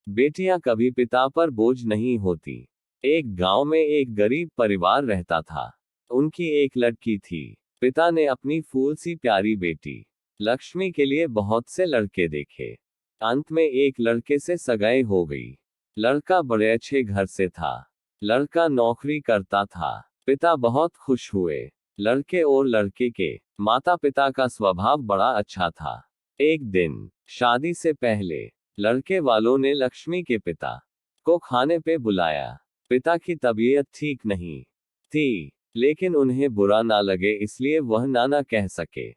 बेटियां कभी पिता पर बोझ नहीं होती। एक गांव में एक गरीब परिवार रहता था। उनकी एक लड़की थी। पिता ने अपनी फूल सी प्यारी बेटी लक्ष्मी के लिए बहुत से लड़के देखे। अंत में एक लड़के से सगाई हो गई। लड़का बड़े अच्छे घर से था। लड़का नौकरी करता था। पिता बहुत खुश हुए। लड़के और लड़के के माता पिता का स्वभाव बड़ा अच्छा था। एक दिन शादी से पहले लड़के वालों ने लक्ष्मी के पिता को खाने पे बुलाया। पिता की तबीयत ठीक नहीं थी, लेकिन उन्हें बुरा ना लगे इसलिए वह नाना कह सके।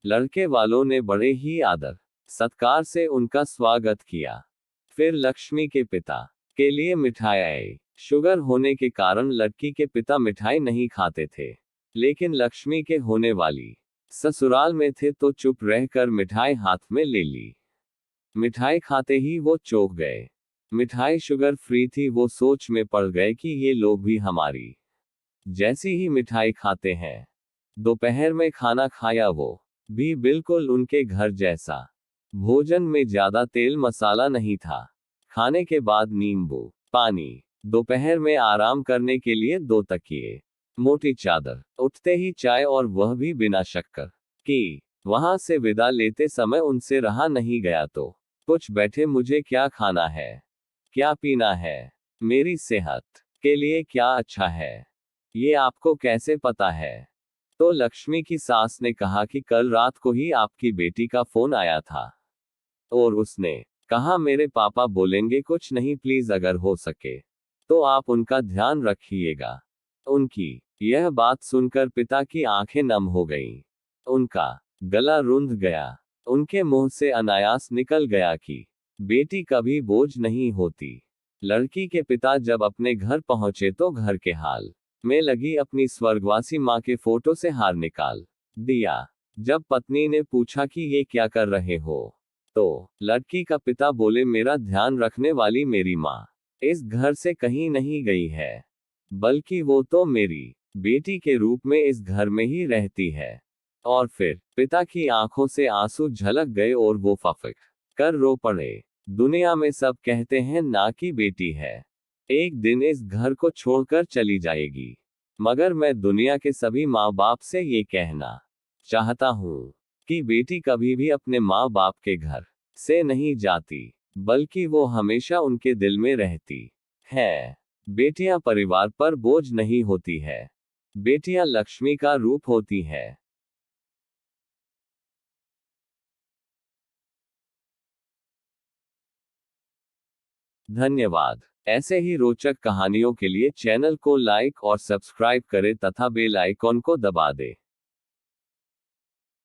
लड़के वालों ने बड़े ही आदर सत्कार से उनका स्वागत किया। फिर लक्ष्मी के पिता के लिए मिठाई आई। शुगर होने के कारण लड़की के पिता मिठाई नहीं खाते थे, लेकिन लक्ष्मी के होने वाली ससुराल में थे तो चुप रहकर मिठाई हाथ में ले ली। मिठाई खाते ही वो चौंक गए। मिठाई शुगर फ्री थी। वो सोच में पड़ गए कि ये लोग भी हमारी जैसी ही मिठाई खाते हैं। दोपहर में खाना खाया, वो भी बिल्कुल उनके घर जैसा। भोजन में ज्यादा तेल मसाला नहीं था। खाने के बाद नींबू पानी, दोपहर में आराम करने के लिए 2 तकिए, मोटी चादर, उठते ही चाय और वह भी बिना शक्कर की। वहां से विदा लेते समय उनसे रहा नहीं गया तो कुछ बैठे, मुझे क्या खाना है, क्या पीना है, मेरी सेहत के लिए क्या अच्छा है, ये आपको कैसे पता है? तो लक्ष्मी की सास ने कहा कि कल रात को ही आपकी बेटी का फोन आया था और उसने कहा मेरे पापा बोलेंगे कुछ नहीं, प्लीज अगर हो सके तो आप उनका ध्यान रखिएगा। उनकी यह बात सुनकर पिता की आंखें नम हो गईं। उनका गला रुंध गया। उनके मुंह से अनायास निकल गया कि बेटी कभी बोझ नहीं होती। लड़की के पिता जब अपने घर पहुंचे तो घर के हाल में लगी अपनी स्वर्गवासी मां के फोटो से हार निकाल दिया। जब पत्नी ने पूछा कि ये क्या कर रहे हो, तो लड़की का पिता बोले मेरा ध्यान रखने वाली मेरी माँ इस घर से कहीं नहीं गई है, बल्कि वो तो मेरी बेटी के रूप में इस घर में ही रहती है। और फिर पिता की आंखों से आंसू झलक गए और वो फफक कर रो पड़े। दुनिया में सब कहते हैं ना कि बेटी है एक दिन इस घर को छोड़कर चली जाएगी, मगर मैं दुनिया के सभी माँ बाप से ये कहना चाहता हूँ कि बेटी कभी भी अपने माँ बाप के घर से नहीं जाती, बल्कि वो हमेशा उनके दिल में रहती है। बेटियां परिवार पर बोझ नहीं होती है। बेटियां लक्ष्मी का रूप होती है। धन्यवाद। ऐसे ही रोचक कहानियों के लिए चैनल को लाइक और सब्सक्राइब करें तथा बेल आइकॉन को दबा दें।